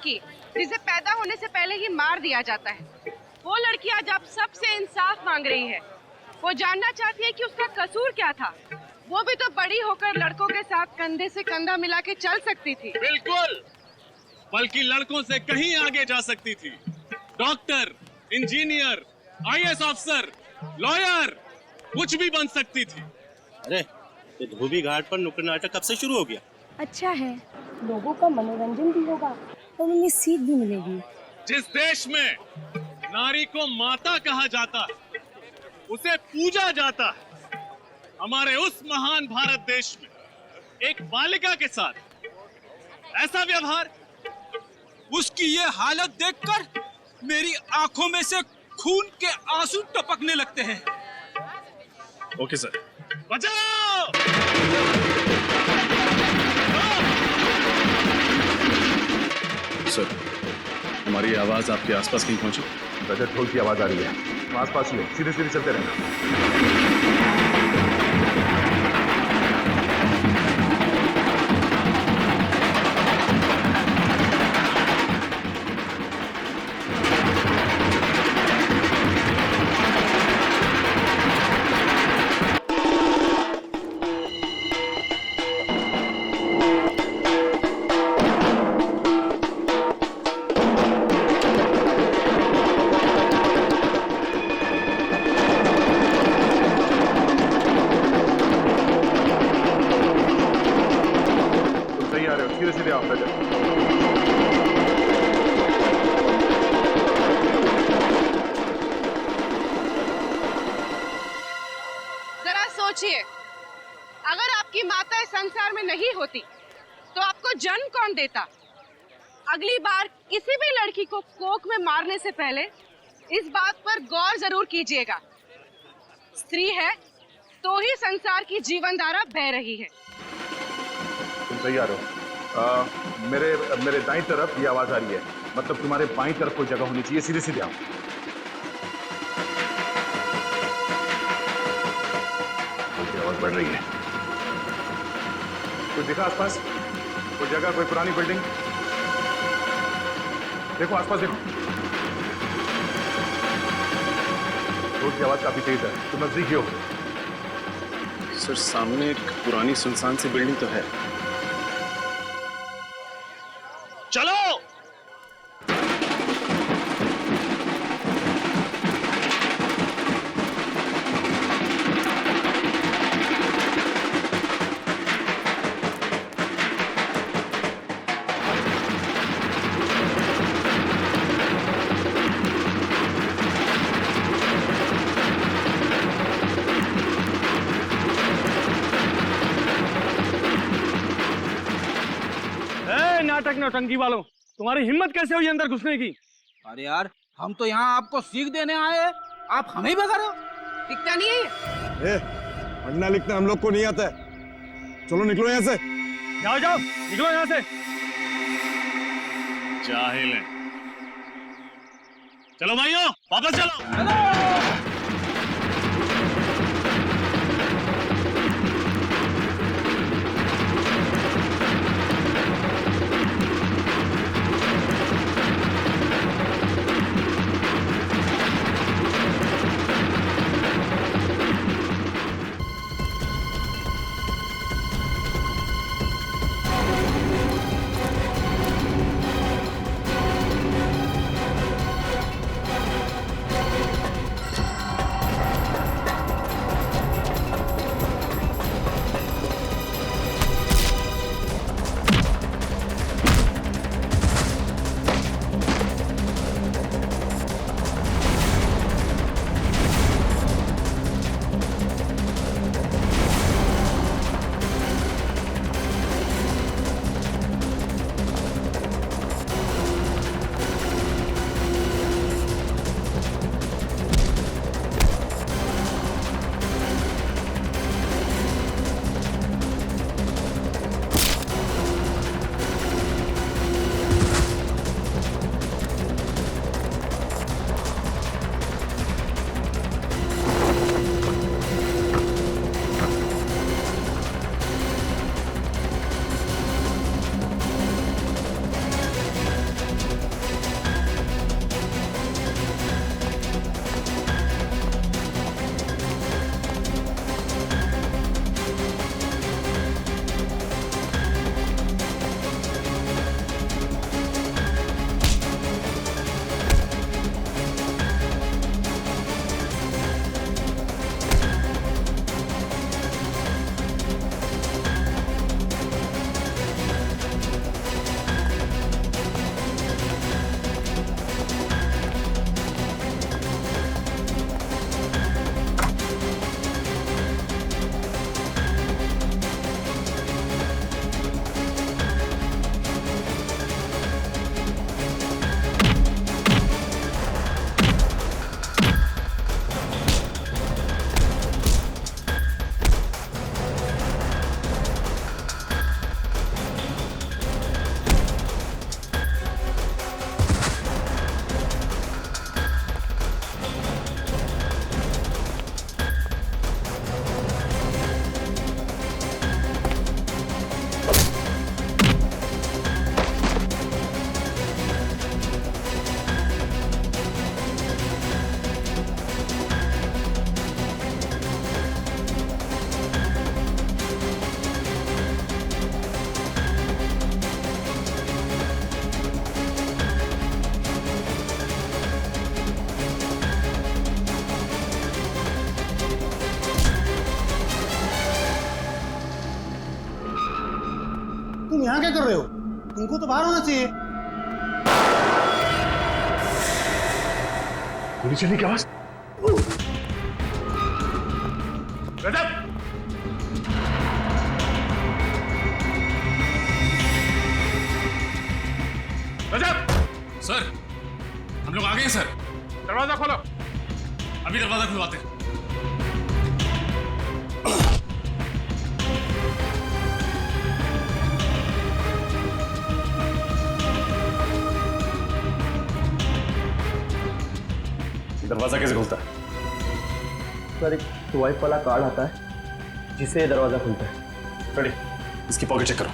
लड़की जिसे पैदा होने से पहले ही मार दिया जाता है, वो लड़की आज आप सबसे इंसाफ मांग रही है। वो जानना चाहती है कि उसका कसूर क्या था। वो भी तो बड़ी होकर लड़कों के साथ कंधे से कंधा मिला के चल सकती थी। बिल्कुल, बल्कि लड़कों से कहीं आगे जा सकती थी। Doctor, engineer, IAS officer, lawyer, कुछ भी बन सकती थी। अरे ये धोबी घाट पर नुक्कड़ नाटक कब से शुरू हो गया? अच्छा है, लोगों का मनोरंजन भी होगा और उन्हें सीख भी मिलेगी। जिस देश में नारी को माता कहा जाता है, उसे पूजा जाता है, हमारे उस महान भारत देश में एक बालिका के साथ ऐसा व्यवहार, उसकी ये हालत देखकर मेरी आंखों में से खून के आंसू टपकने लगते हैं। ओके सर, बचाओ! सर, हमारी आवाज आपके आसपास कहीं पहुंची? रजत ढोल की आवाज आ रही है। आसपास ही है, सीधे सीधे चलते रहना। सीधे सीधे आओ रजत। जरा सोचिए, अगर आपकी माता इस संसार में नहीं होती तो आपको जन्म कौन देता? अगली बार किसी भी लड़की को कोख में मारने से पहले इस बात पर गौर जरूर कीजिएगा। स्त्री है तो ही संसार की जीवन धारा बह रही है। तुम सही आ रहे हो। मेरे दाईं तरफ ये आवाज आ रही है, मतलब तुम्हारे बाईं तरफ कोई जगह होनी चाहिए। सीधे सीधे आओ। आवाज बढ़ रही है। कुछ दिखा आसपास? कोई जगह, कोई पुरानी बिल्डिंग? देखो आसपास, देखो। रोड की आवाज काफी तेज है, तुम नजदीक ही हो। सर, सामने एक पुरानी सुनसान सी बिल्डिंग तो है। चलो! नाटक नौटंकी वालों, तुम्हारी हिम्मत कैसे हुई अंदर घुसने की? अरे यार, हम तो यहाँ आपको सीख देने आए हैं, आप हमें भगा रहे हो। दिखता नहीं है ये? पढ़ना लिखना हम लोग को नहीं आता है। चलो निकलो यहाँ से। जाओ जाओ, निकलो यहाँ से। जाहिल है। चलो भाइयों, वापस चलो। क्या कर रहे हो? तुमको तो बाहर होना चाहिए। गोली चलने की आवाज। रजब! रजब! सर, हम लोग आ गए हैं सर। दरवाजा खोलो। अभी दरवाजा खुलवाते हैं। दरवाजा कैसे खुलता है? सर, एक स्वाइप वाला कार्ड आता है जिससे दरवाजा खुलता है। रेडी, इसकी पॉकेट चेक करो।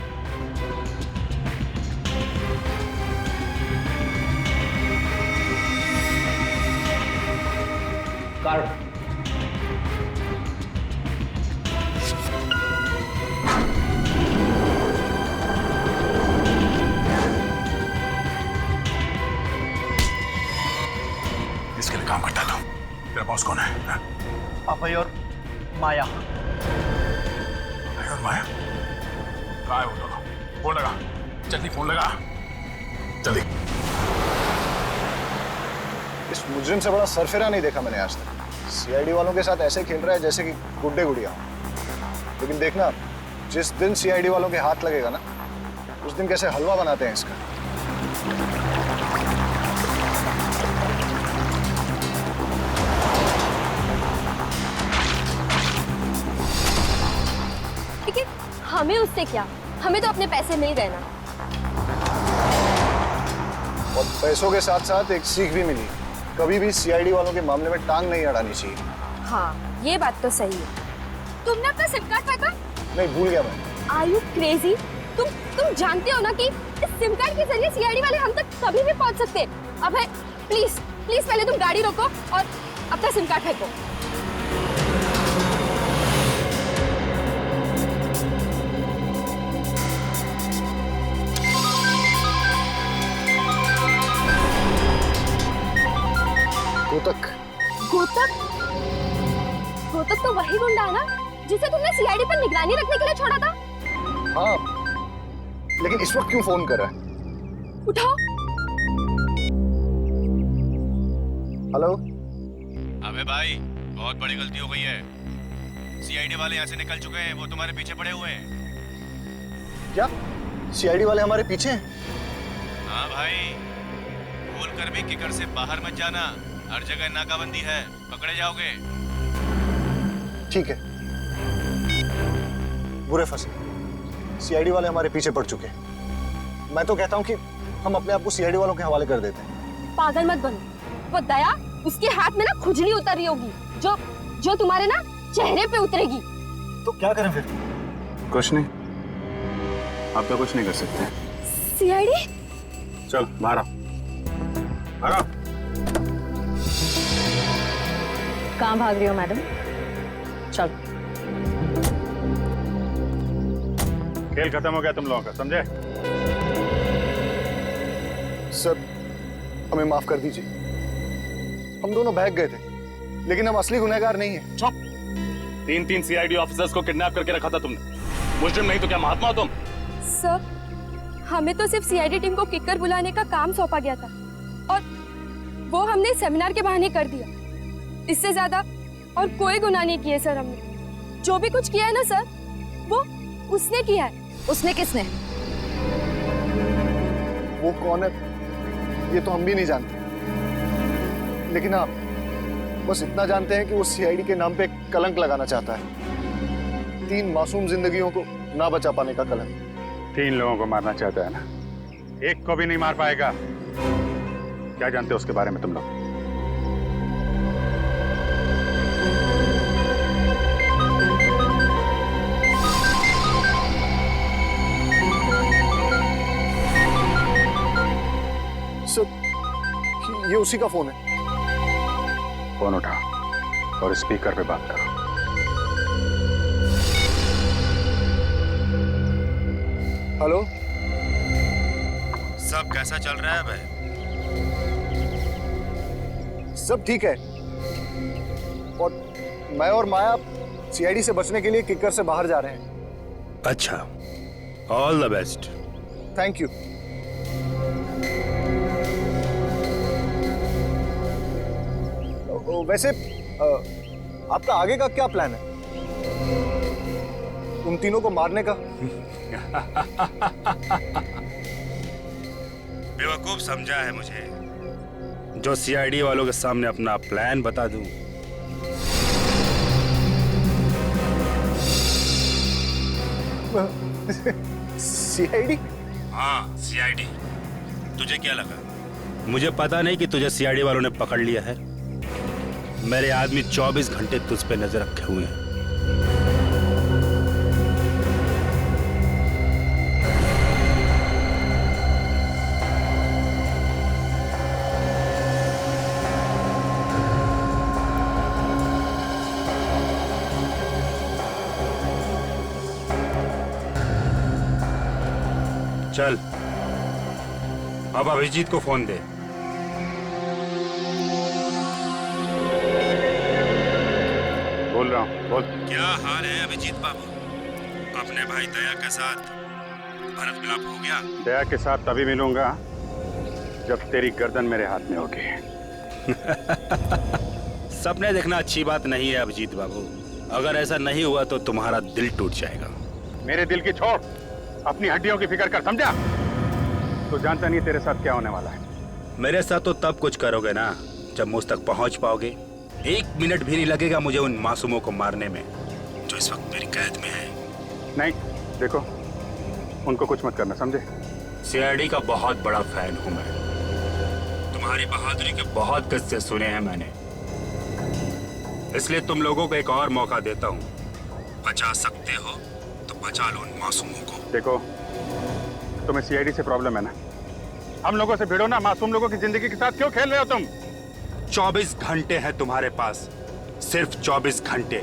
कार्ड। इसके लिए काम करता था। तेरा बॉस कौन है? अभय और माया। अभय और माया? कहाँ है वो दोनों? फोन लगा, जल्दी फोन लगा, जल्दी। इस मुजरिम से बड़ा सरफिरा नहीं देखा मैंने आज तक। सीआईडी वालों के साथ ऐसे खेल रहा है जैसे कि गुड्डे गुड़िया हो। लेकिन देखना, जिस दिन सीआईडी वालों के हाथ लगेगा ना, उस दिन कैसे हलवा बनाते हैं इसका। लेकिन हमें उससे क्या? हमें तो अपने पैसे मिल गए ना। और पैसों के साथ साथ एक सीख भी मिली, कभी भी सीआईडी वालों के मामले में टांग नहीं अड़ानी चाहिए। हाँ, ये बात तो सही है। तुमने अपना सिम कार्ड फेंका? नहीं, भूल गया मैं। Are you crazy? तुम जानते हो ना कि इस सिम कार्ड के जरिए सीआईडी वाले हम तक कभी भी पहुंच सकते हैं। अब है, प्लीज प्लीज पहले तुम गाड़ी रोको और अपना सिम कार्ड फेंको। गोतक। गोतक? गोतक तो वही गुंडा है ना जिसे तुमने सीआईडी पर निगरानी रखने के लिए छोड़ा था? हाँ, लेकिन इस वक्त क्यों फोन कर रहा है? उठाओ। हेलो। अबे भाई, बहुत बड़ी गलती हो गई है। सीआईडी वाले यहाँ से निकल चुके हैं, वो तुम्हारे पीछे पड़े हुए हैं। क्या सीआईडी वाले हमारे पीछे हैं? हाँ भाई, भूल कर भी किकर से बाहर मत जाना। हर जगह नाकाबंदी है, पकड़े जाओगे। ठीक है। बुरे फंसे, सीआईडी वाले हमारे पीछे पड़ चुके हैं। मैं तो कहता हूँ कि हम अपने आप को सीआईडी वालों के हवाले कर देते हैं। पागल मत बनो। वो दया, उसके हाथ में ना खुजली उतर रही होगी जो तुम्हारे ना चेहरे पे उतरेगी। तो क्या करें फिर? कुछ नहीं, आप तो कुछ नहीं कर सकते। सीआईडी? चल बाहर आओ, बाहर आओ। कहाँ भाग रही हो मैडम? चल। खेल खत्म हो गया तुम लोगों का, समझे? सर, हमें माफ कर दीजिए। हम दोनों भाग गए थे, लेकिन हम असली गुनहगार नहीं हैं। चुप! 3 सीआईडी ऑफिसर्स को किडनैप करके रखा था तुमने। मुजरिम नहीं तो क्या महात्मा हो तुम? सर, हमें तो सिर्फ सीआईडी टीम को किकर बुलाने का काम सौंपा गया था और वो हमने सेमिनार के बहाने कर दिया। इससे ज्यादा और कोई गुनाह नहीं किए सर हमने। जो भी कुछ किया है ना सर, वो उसने किया है। उसने किसने? वो कौन है ये तो हम भी नहीं जानते, लेकिन हाँ, बस इतना जानते हैं कि वो सीआईडी के नाम पे कलंक लगाना चाहता है। 3 मासूम जिंदगियों को ना बचा पाने का कलंक। 3 लोगों को मारना चाहता है ना, एक को भी नहीं मार पाएगा। क्या जानते हो उसके बारे में तुम लोग? ये उसी का फोन है। फोन उठा और स्पीकर पे बात करो। हेलो। सब कैसा चल रहा है भाई? सब ठीक है, और मैं और माया सीआईडी से बचने के लिए किकर से बाहर जा रहे हैं। अच्छा, all the best. Thank you. वैसे आपका आगे का क्या प्लान है? उन तीनों को मारने का? बेवकूफ समझा है मुझे जो सीआईडी वालों के सामने अपना प्लान बता दूं। सीआईडी? हाँ, सीआईडी। तुझे क्या लगा मुझे पता नहीं कि तुझे सीआईडी वालों ने पकड़ लिया है? मेरे आदमी 24 घंटे तुझ पे नजर रखे हुए हैं। चल अब अभिजीत को फोन दे। बोल रहा हूँ, बोल। क्या हाल है अभिजीत बाबू? अपने भाई दया के साथ भरत मिलाप हो गया? दया के साथ तभी मिलूंगा जब तेरी गर्दन मेरे हाथ में होगी। सपने देखना अच्छी बात नहीं है अभिजीत बाबू। अगर ऐसा नहीं हुआ तो तुम्हारा दिल टूट जाएगा। मेरे दिल की छोड़, अपनी हड्डियों की फिक्र कर, समझा? तो जानता नहीं तेरे साथ क्या होने वाला है। मेरे साथ तो तब कुछ करोगे ना जब मुझ तक पहुंच पाओगे। 1 मिनट भी नहीं लगेगा मुझे उन मासूमों को मारने में जो इस वक्त मेरी कैद में है। नहीं, देखो, उनको कुछ मत करना, समझे? सीआईडी का बहुत बड़ा फैन हूं मैं। तुम्हारी बहादुरी के बहुत किस्से सुने हैं मैंने, इसलिए तुम लोगों को एक और मौका देता हूं। बचा सकते हो तो बचा लो उन मासूमों को। देखो, तुम्हें सीआईडी से प्रॉब्लम है ना? हम लोगों से भिड़ो ना, मासूम लोगों की जिंदगी के साथ क्यों खेल रहे हो तुम? 24 घंटे हैं तुम्हारे पास, सिर्फ 24 घंटे।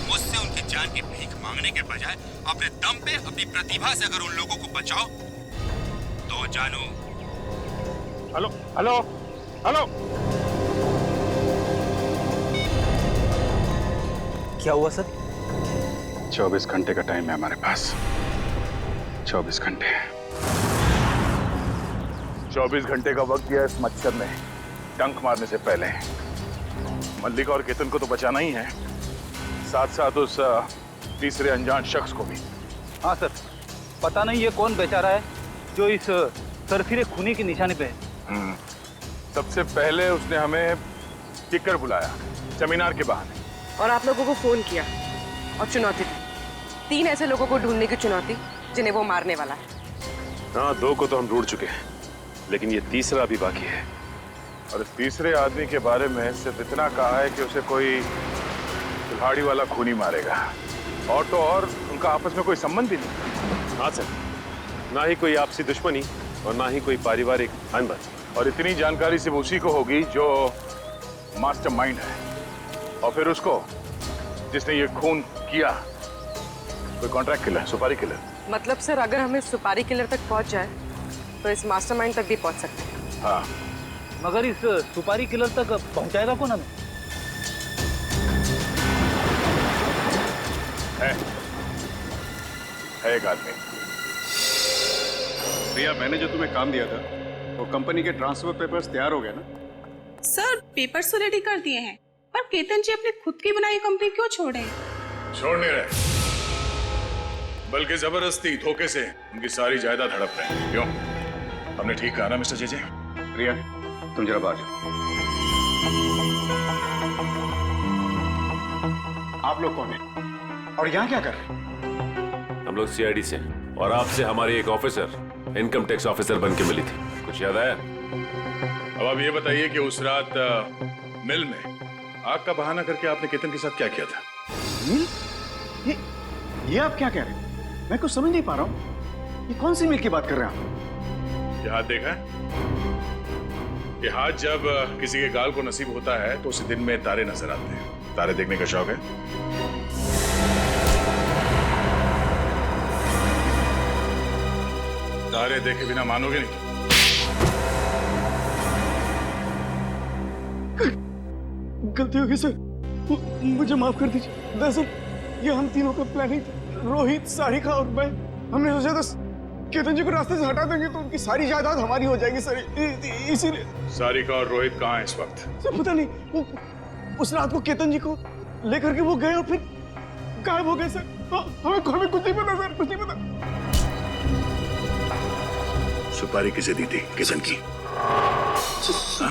मुझसे उनकी जान की भीख मांगने के बजाय अपने दम पे, अपनी प्रतिभा से अगर उन लोगों को बचाओ तो जानू। हेलो हेलो हेलो, क्या हुआ सर? 24 घंटे का टाइम है हमारे पास। 24 घंटे। 24 घंटे का वक्त दिया इस मच्छर ने डंक मारने से पहले। मल्लिका और केतन को तो बचाना ही है, साथ साथ उस तीसरे अनजान शख्स को भी। हाँ सर, पता नहीं ये कौन बेचारा है जो इस सरफिरे खूनी की निशानी पे है। सबसे पहले उसने हमें किकर बुलाया सेमिनार के बहाने, और आप लोगों को फोन किया और चुनौती दी। 3 ऐसे लोगों को ढूंढने की चुनौती जिन्हें वो मारने वाला है। हाँ, 2 को तो हम ढूंढ चुके हैं, लेकिन ये तीसरा अभी बाकी है। और इस तीसरे आदमी के बारे में सिर्फ इतना कहा है कि उसे कोई कुल्हाड़ी वाला खूनी मारेगा, और तो और उनका आपस में कोई संबंध भी नहीं। हाँ सर, ना ही कोई आपसी दुश्मनी और ना ही कोई पारिवारिक अनबन। और इतनी जानकारी सिर्फ उसी को होगी जो मास्टरमाइंड है, और फिर उसको जिसने ये खून किया कोई कॉन्ट्रैक्ट किलर, सुपारी किलर। मतलब सर, अगर हमें सुपारी किलर तक पहुंच जाए तो इस मास्टरमाइंड तक भी पहुंच सकते हैं। हाँ, मगर इस सुपारी किलर तक पहुंचाएगा कौन हमें? है एक आदमी। प्रिया, मैंने जो तुम्हें काम दिया था वो कंपनी के ट्रांसफर पेपर्स तैयार हो गए ना? सर, पेपर्स तो रेडी कर दिए हैं, पर केतन जी अपनी खुद की बनाई कंपनी क्यों छोड़े? छोड़ नहीं रहे, बल्कि जबरदस्ती धोखे से उनकी सारी जायदाद हड़प रहे हैं। क्यों? हमने ठीक कहा ना मिस्टर जेजे? प्रिया, तुम जरा बाहर जाओ। आप लोग कौन हैं और यहाँ क्या कर रहे हैं? हम लोग सीआईडी से, और आपसे हमारी एक ऑफिसर इनकम टैक्स ऑफिसर बन के मिली थी, कुछ याद आया? अब आप ये बताइए कि उस रात मिल में आग का बहाना करके आपने केतन के साथ क्या किया था? मिल? ये आप क्या कह रहे हैं? मैं कुछ समझ नहीं पा रहा हूँ। ये कौन सी मिल की बात कर रहे हैं आप? ये हाथ देखा है? ये हाथ जब किसी के गाल को नसीब होता है तो उसे दिन में तारे नजर आते हैं। तारे देखने का शौक है? तारे देखे बिना मानोगे नहीं। गलती होगी सर, मुझे माफ कर दीजिए। दरअसल ये हम तीनों का प्लानिंग था, रोहित, सारिका और मैं। हमने सोचा था केतन जी को रास्ते से हटा देंगे तो उनकी सारी जायदाद हमारी हो जाएगी सर, इसीलिए। सारिका और रोहित कहाँ है इस वक्त? सर पता नहीं, वो उस रात को केतन जी को लेकर के वो गए और फिर गायब हो गए सर। हमें कुछ नहीं पता सर, कुछ नहीं पता। सुपारी किसे दी थी केतन की? सर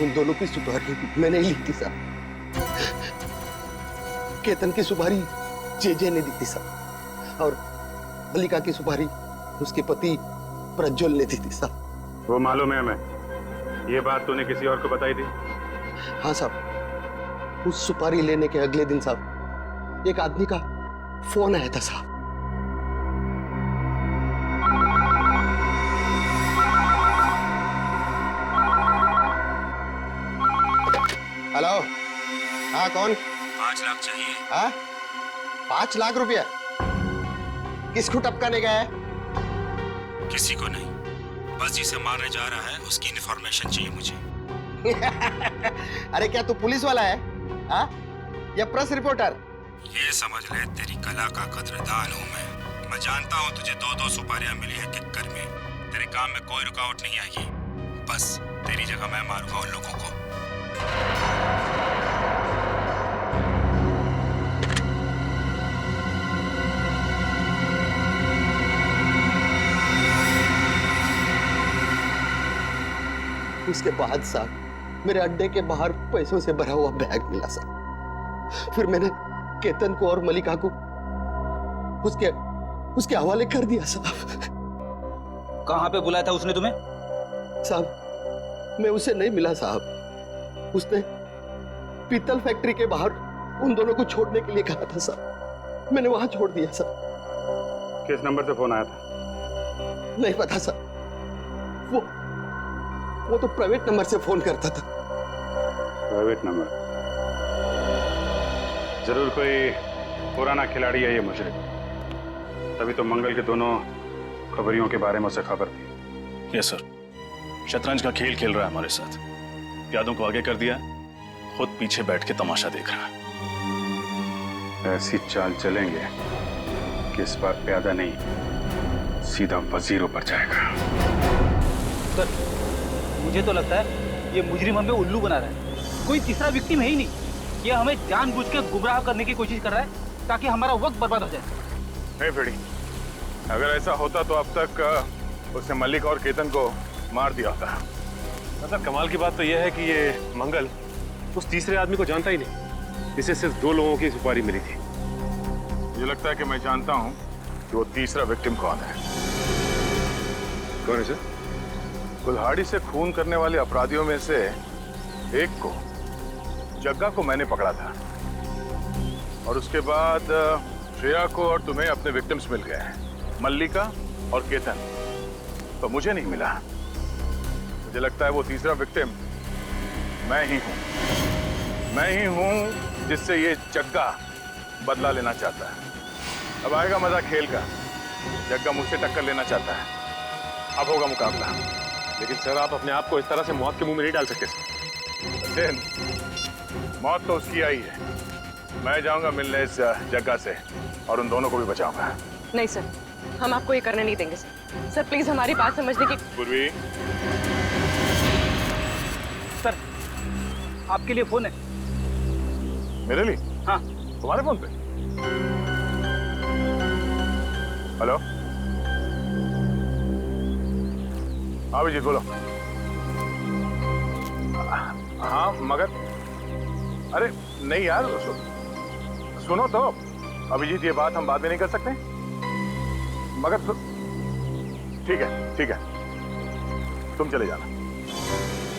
उन दोनों की सुपारी मैंने ही ली थी साहब। केतन की सुपारी जे ने दी थी साहब, और मल्लिका की सुपारी उसके पति प्रज्वल ने दी थी साहब। वो मालूम है हमें। ये बात तूने किसी और को बताई थी? हाँ साहब, उस सुपारी लेने के अगले दिन साहब एक आदमी का फोन आया था साहब। हेलो, हाँ कौन? 5 लाख चाहिए। हाँ 5 लाख रुपया? किसको टपकाने गया है? किसी को नहीं, बस जिसे मारने जा रहा है उसकी इन्फॉर्मेशन चाहिए मुझे। अरे क्या तू पुलिस वाला है? हाँ या प्रेस रिपोर्टर? ये समझ ले तेरी कला का कदरदान हूँ मैं जानता हूँ तुझे 2-2 सुपारियां मिली है किक्कर में। तेरे काम में कोई रुकावट नहीं आएगी, बस तेरी जगह मैं मारूंगा उन लोगों को। उसके बाद साहब मेरे अड्डे के बाहर पैसों से भरा हुआ बैग मिला साहब। फिर मैंने केतन को और मल्लिका को उसके हवाले कर दिया साहब। कहाँ पे बुलाया था उसने तुम्हें? साहब मैं उसे नहीं मिला साहब, उसने पीतल फैक्ट्री के बाहर उन दोनों को छोड़ने के लिए कहा था साहब, मैंने वहां छोड़ दिया साहब। किस नंबर से फोन आया था? नहीं पता साहब, वो तो प्राइवेट नंबर से फोन करता था। Private number? जरूर कोई पुराना खिलाड़ी है ये मुशरिक, तभी तो मंगल के दोनों खबरियों के बारे में उसे खबर थी। यस सर, शतरंज का खेल खेल रहा है हमारे साथ, यादों को आगे कर दिया, खुद पीछे बैठ के तमाशा देख रहा है। ऐसी चाल चलेंगे कि इस बार प्यादा नहीं सीधा वजीरों पर जाएगा। सर मुझे तो लगता है ये मुजरिम हमें उल्लू बना रहा है, कोई तीसरा विक्टिम है ही नहीं। ये हमें जानबूझ के गुमराह करने की कोशिश कर रहा है ताकि हमारा वक्त बर्बाद हो जाए। नहीं फिड़ी, अगर ऐसा होता तो अब तक उसने मल्लिक और केतन को मार दिया होता। मतलब कमाल की बात तो यह है कि ये मंगल उस तीसरे आदमी को जानता ही नहीं, जिसे सिर्फ 2 लोगों की सुपारी मिली थी। मुझे लगता है कि मैं जानता हूं कि वो तीसरा विक्टिम कौन है। कौन है सर? कुल्हाड़ी से खून करने वाले अपराधियों में से एक को, जग्गा को मैंने पकड़ा था, और उसके बाद श्रेया को और तुम्हें अपने विक्टिम्स मिल गए हैं, मल्लिका और केतन, तो मुझे नहीं मिला। मुझे लगता है वो तीसरा विक्टिम मैं ही हूं जिससे ये जग्गा बदला लेना चाहता है। अब आएगा मजा खेल का। जग्गा मुझसे टक्कर लेना चाहता है, अब होगा मुकाबला। लेकिन सर आप अपने आप को इस तरह से मौत के मुंह में नहीं डाल सकते। मौत तो उसकी आई है, मैं जाऊंगा मिलने इस जग्गा से और उन दोनों को भी बचाऊंगा। नहीं सर, हम आपको ये करने नहीं देंगे सर। सर प्लीज हमारी बात समझने की। पूर्वी, सर आपके लिए फोन है। मेरे लिए? हाँ। तुम्हारे फोन पे? हेलो, हाँ अभिजीत बोलो। हाँ मगर, अरे नहीं यार, सुनो तो अभिजीत, ये बात हम बाद में नहीं कर सकते? मगर ठीक है तुम चले जाना।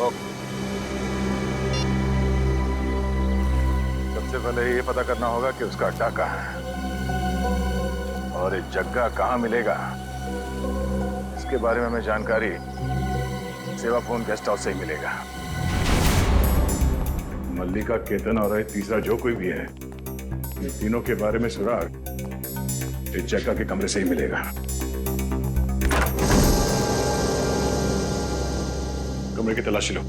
ओके, सबसे पहले ये पता करना होगा कि उसका अड्डा कहाँ है और ये जग्गा कहाँ मिलेगा। इसके बारे में हमें जानकारी सेवा फोन गेस्ट हाउस से ही मिलेगा। मल्लिका, केतन और तीसरा जो कोई भी है, तीनों के बारे में सुराग इस जगह के कमरे से ही मिलेगा। कमरे की तलाशी लो।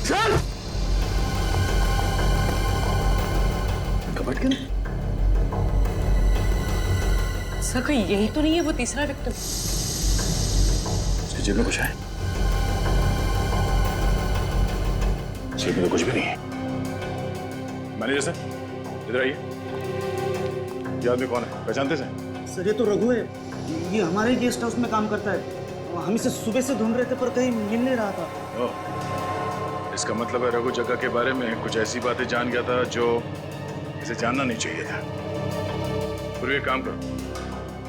चल कपट के सर कहीं यही तो नहीं है वो तीसरा विक्टिम? उसकी जेब में कुछ है? जेब में तो कुछ भी नहीं है। मैनेजर सर इधर आइए। ये आदमी कौन है, पहचानते हैं? सर ये तो रघु है, ये हमारे गेस्ट हाउस में काम करता है। हम इसे सुबह से ढूंढ रहे थे पर कहीं मिल नहीं रहा था। ओह, इसका मतलब है रघु जगह के बारे में कुछ ऐसी बातें जान गया था जो इसे जानना नहीं चाहिए था। फिर एक काम करो,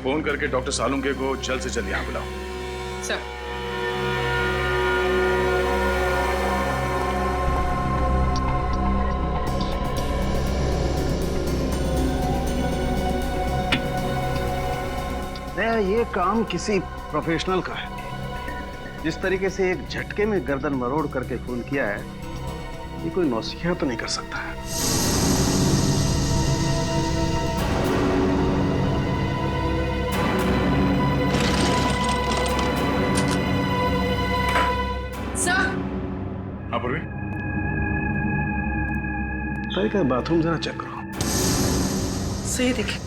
फोन करके डॉक्टर सालुंके को जल्द से जल्द यहाँ बुलाओ। सर ये काम किसी प्रोफेशनल का है। जिस तरीके से एक झटके में गर्दन मरोड़ करके खून किया है, ये कोई नौसिखिया तो नहीं कर सकता है। सर हाँ पूर्वी, तरीका बाथरूम जरा चेक करो। सही देखिए।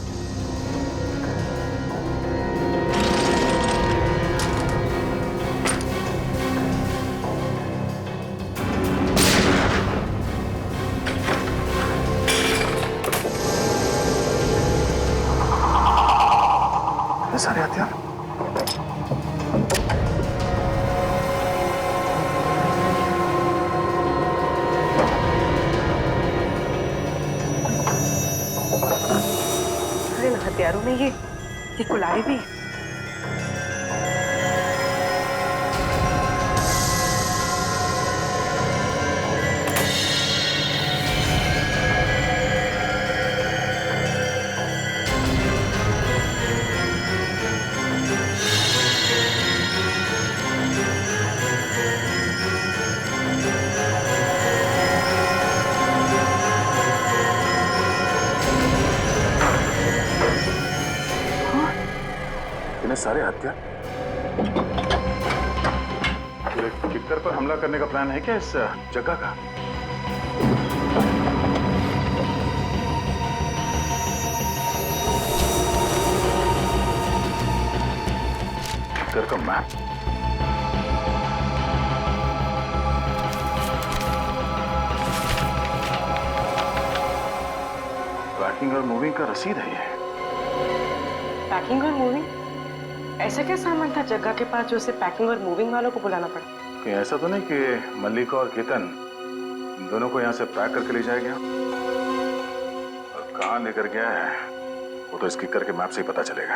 सारे हथियार अरे हथियारों में ये कुल्हाड़ी भी। सारे हत्या किक्कर पर हमला करने का प्लान है क्या इस जगह का? किक्कर का मैप, पैकिंग और मूविंग का रसीद है ये। पैकिंग और मूविंग? ऐसा क्या सामान था जगह के पास जो उसे पैकिंग और मूविंग वालों को बुलाना पड़ा? कि ऐसा तो नहीं कि मल्लिका और केतन इन दोनों को यहाँ से पैक करके ले जाया गया? और कहाँ लेकर गया है वो तो इस किक्कर के मैप से ही पता चलेगा।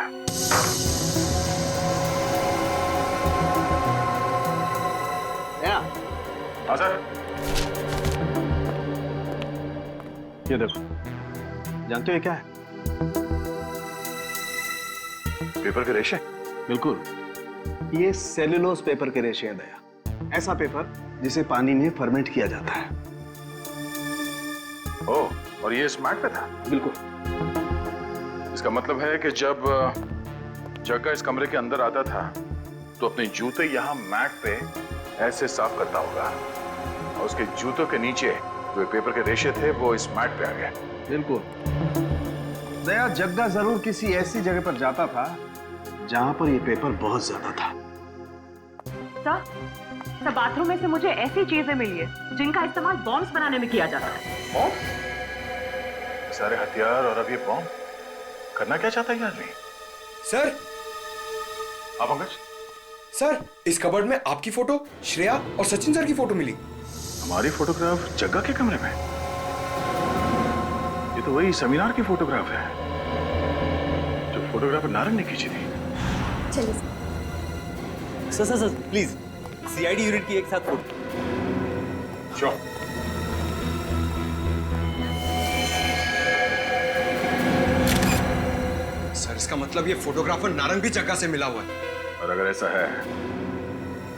हाँ सर, ये देखो, जानते हो ये क्या है? पेपर के रेशे? बिल्कुल, ये सेल्यूलोज पेपर के रेशे हैं दया। ऐसा पेपर जिसे पानी में फर्मेंट किया जाता है। ओह, और ये इस मैट पे था? बिल्कुल। इसका मतलब है कि जब जग्गा इस कमरे के अंदर आता था तो अपने जूते यहाँ मैट पे ऐसे साफ करता होगा और उसके जूतों के नीचे जो पेपर के रेशे थे वो इस मैट पे आ गए। बिल्कुल दया, जग्गा जरूर किसी ऐसी जगह पर जाता था जहां पर ये पेपर बहुत ज्यादा था। सर बाथरूम में से मुझे ऐसी चीजें मिली है जिनका इस्तेमाल बॉम्ब्स बनाने में किया जाता है। बॉम्ब? सारे हथियार और अब ये बॉम्ब? करना क्या चाहता है ये आदमी? सर। आप पंकज? सर, इस कबर्ड में आपकी फोटो, श्रेया और सचिन सर की फोटो मिली। हमारी फोटोग्राफ जग्गा के कमरे में? ये तो वही सेमिनार की फोटोग्राफ है जो फोटोग्राफर नारंग ने खींची थी। चलिए सर प्लीज सीआईडी यूनिट की एक साथ फोटो। श्योर। सर इसका मतलब ये फोटोग्राफर नारंग भी जगह से मिला हुआ है। और अगर ऐसा है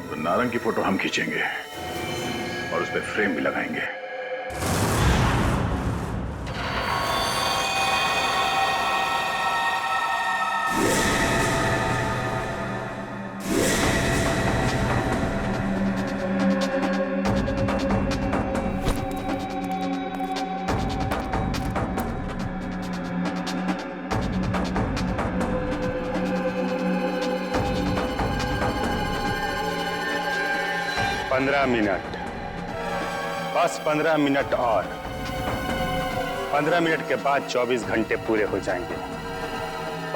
तो नारंग की फोटो हम खींचेंगे और उस पर फ्रेम भी लगाएंगे। मिनट, बस 15 मिनट और। 15 मिनट के बाद 24 घंटे पूरे हो जाएंगे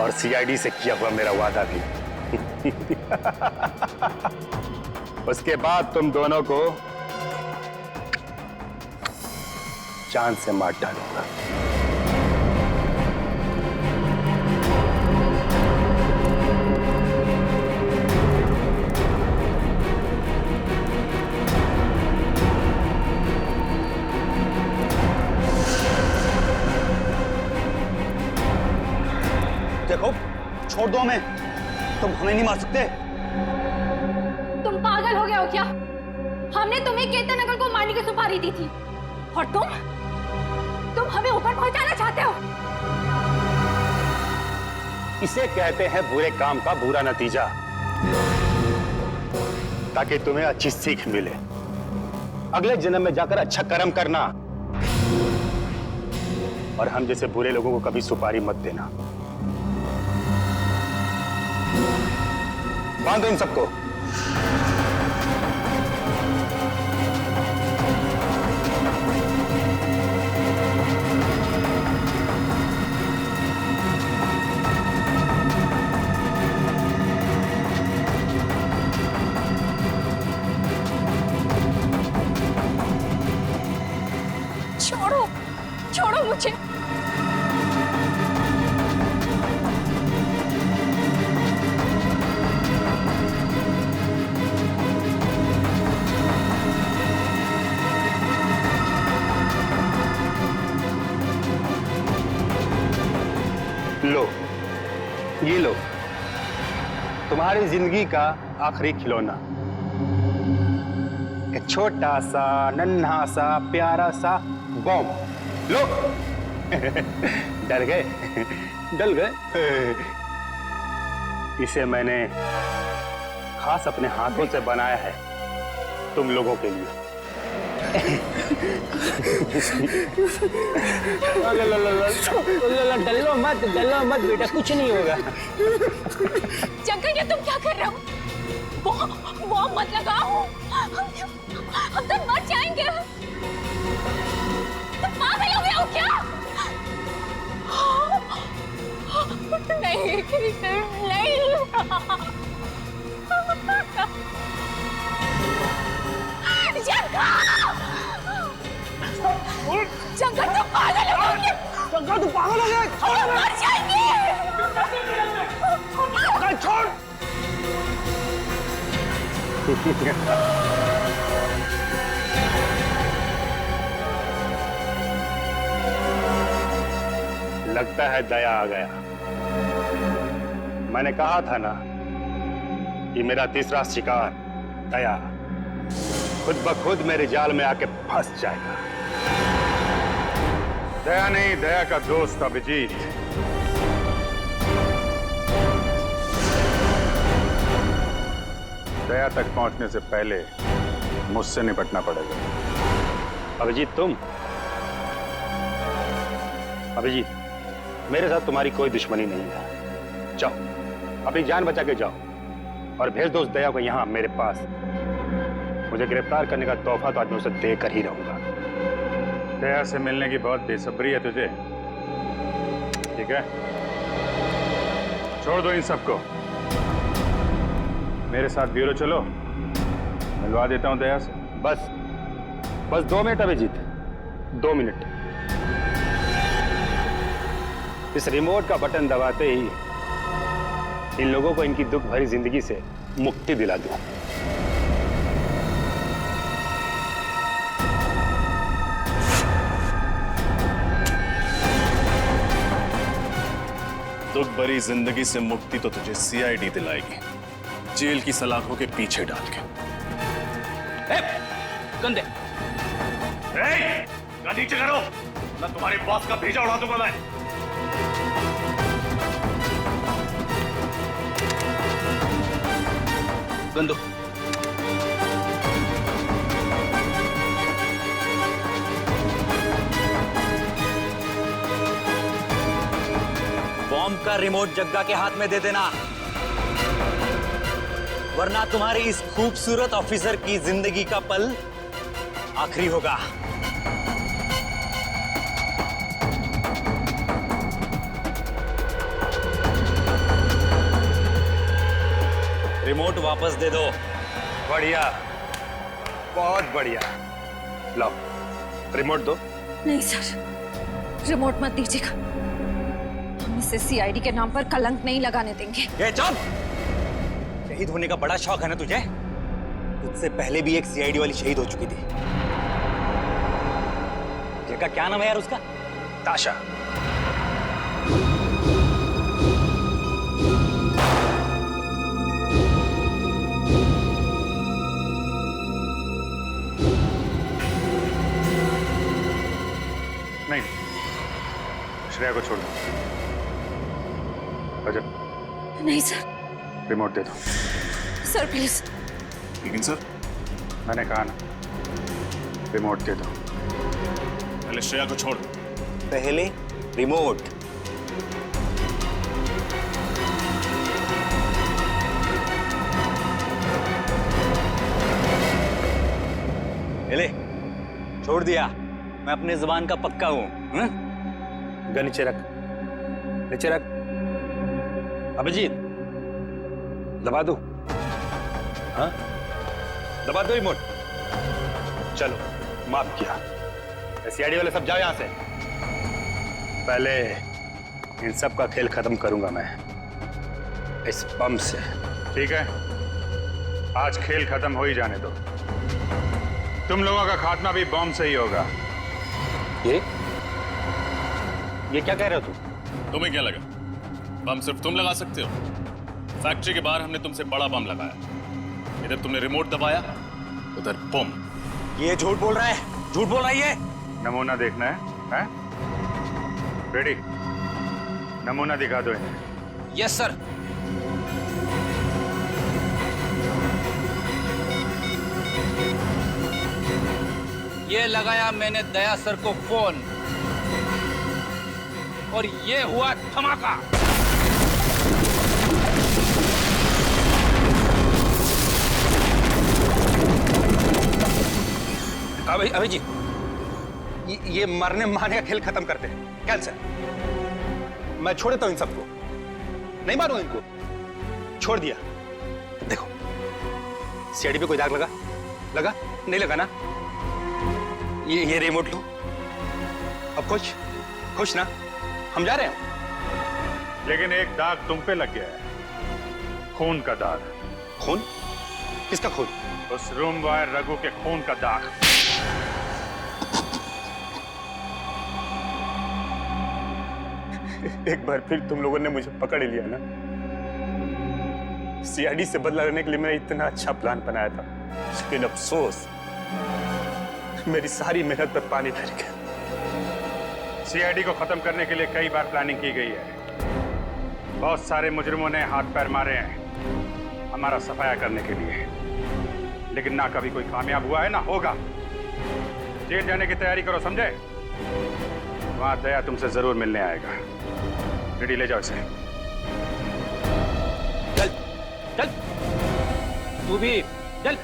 और सीआईडी से किया हुआ मेरा वादा भी। उसके बाद तुम दोनों को चांद से मार डालूंगा। देखो, छोड़ दो हमें, तुम हमें नहीं मार सकते। तुम पागल हो गए हो क्या? हमने तुम्हें केतन अंकल को मारने की सुपारी दी थी और तुम हमें ऊपर पहुंचाना चाहते हो। इसे कहते हैं बुरे काम का बुरा नतीजा, ताकि तुम्हें अच्छी सीख मिले, अगले जन्म में जाकर अच्छा कर्म करना। और हम जैसे बुरे लोगों को कभी सुपारी मत देना। बांधो इन सबको। छोड़ो मुझे। लो, ये लो, तुम्हारी जिंदगी का आखिरी खिलौना। एक छोटा सा नन्हा सा प्यारा सा बॉम्ब। लो। डर गए? डल गए? इसे मैंने खास अपने हाथों से बनाया है तुम लोगों के लिए। डलो मत बेटा, कुछ नहीं होगा। जंगल, ये तुम क्या कर रहे हो? वो मत लगाओ, हम तो मर जाएंगे। तुम पागल हो गए हो क्या? नहीं नहीं, जंगल तुम पागल हो गए। जंगल तुम पागल हो गए। हम मर जाएंगे। छोड़। लगता है दया आ गया। मैंने कहा था ना कि मेरा तीसरा शिकार दया खुद ब खुद मेरे जाल में आके फंस जाएगा। दया नहीं, दया का दोस्त अभिजीत। दया तक पहुंचने से पहले मुझसे निपटना पड़ेगा। अभिजीत, तुम? अभिजीत, मेरे साथ तुम्हारी कोई दुश्मनी नहीं है। जाओ, अपनी जान बचा के जाओ और भेज दो उस दया को यहाँ मेरे पास। मुझे गिरफ्तार करने का तोहफा तो आज मैं उसे देकर ही रहूंगा। दया से मिलने की बहुत बेसब्री है तुझे, ठीक है? छोड़ दो इन सबको, मेरे साथ ब्यूरो चलो, मिलवा देता हूं दया से। बस 2 मिनट अभिजीत, 2 मिनट। इस रिमोट का बटन दबाते ही इन लोगों को इनकी दुख भरी जिंदगी से मुक्ति दिला दूं। दुख भरी जिंदगी से मुक्ति तो तुझे सीआईडी दिलाएगी, जेल की सलाखों के पीछे डाल के। कंधे नीचे करो, मैं तुम्हारे बॉस का भेजा उड़ा दूंगा मैं। गंदो बॉम्ब का रिमोट जग्गा के हाथ में दे देना, वरना तुम्हारी इस खूबसूरत ऑफिसर की जिंदगी का पल आखिरी होगा। रिमोट वापस दे दो। बढ़िया, बहुत बढ़िया। लाओ रिमोट दो। नहीं सर, रिमोट मत दीजिएगा। हम इसे सीआईडी के नाम पर कलंक नहीं लगाने देंगे। ये चुप! शहीद होने का बड़ा शौक है ना तुझे? तुझसे पहले भी एक सीआईडी वाली शहीद हो चुकी थी। जिनका क्या नाम है यार उसका? ताशा। नहीं, श्रेया को छोड़ दो। रजत, नहीं सर। रिमोट दे दो। Sir please. लेकिन सर, मैंने कहा ना, रिमोट दे दो। पहले श्रेया को छोड़ दो। पहले रिमोट। ले, छोड़ दिया। मैं अपने जुबान का पक्का हूं। गन नीचे रख, नीचे रख। अभिजीत, दबा दो। हाँ, दबा दो रिमोट। चलो, माफ किया। सीआईडी वाले सब जाओ यहां से। पहले इन सब का खेल खत्म करूंगा मैं इस बम से। ठीक है, आज खेल खत्म हो ही जाने दो। तुम लोगों का खात्मा भी बॉम्ब से ही होगा। ये क्या कह रहे हो तुम? तुम्हें क्या लगा बम सिर्फ तुम लगा सकते हो? फैक्ट्री के बाहर हमने तुमसे बड़ा बम लगाया। इधर तुमने रिमोट दबाया, उधर बम। ये झूठ बोल रहा है, झूठ बोल रहा है ये। नमूना देखना है? रेडी? नमूना दिखा दो इन्हें। Yes sir. ये लगाया मैंने दया सर को फोन और ये हुआ धमाका। अभी जी, ये मरने मारने का खेल खत्म करते हैं। कैंसिल। मैं छोड़ देता हूं इन सबको। नहीं मारूंगा इनको। छोड़ दिया। देखो, सीआईडी पे कोई दाग लगा? लगा? नहीं लगा ना? ये रिमोट लो। अब खुश ना? हम जा रहे हैं। लेकिन एक दाग तुम पे लग गया है, खून का दाग। खून? किसका खून? उस रूम बॉय रघु के खून का दाग। एक बार फिर तुम लोगों ने मुझे पकड़ लिया ना। सीआईडी से बदला लेने के लिए मैंने इतना अच्छा प्लान बनाया था, लेकिन अफसोस मेरी सारी मेहनत पर पानी फिर गया। सीआईडी को खत्म करने के लिए कई बार प्लानिंग की गई है। बहुत सारे मुजरिमों ने हाथ पैर मारे हैं हमारा सफाया करने के लिए, लेकिन ना कभी कोई कामयाब हुआ है ना होगा। जेल जाने की तैयारी करो, समझे? वहां दया तुमसे जरूर मिलने आएगा। रेडी? ले जाओ इसे। चल चल, तू भी चल।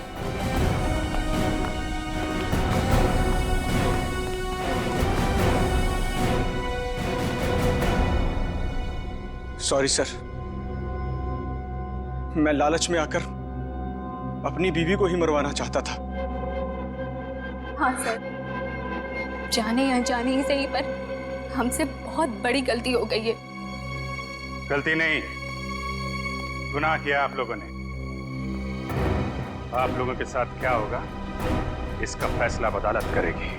सॉरी सर, मैं लालच में आकर अपनी बीवी को ही मरवाना चाहता था। हाँ सर, जाने या जाने ही सही, पर हमसे बहुत बड़ी गलती हो गई है। गलती नहीं, गुनाह किया आप लोगों ने। आप लोगों के साथ क्या होगा इसका फैसला अदालत करेगी।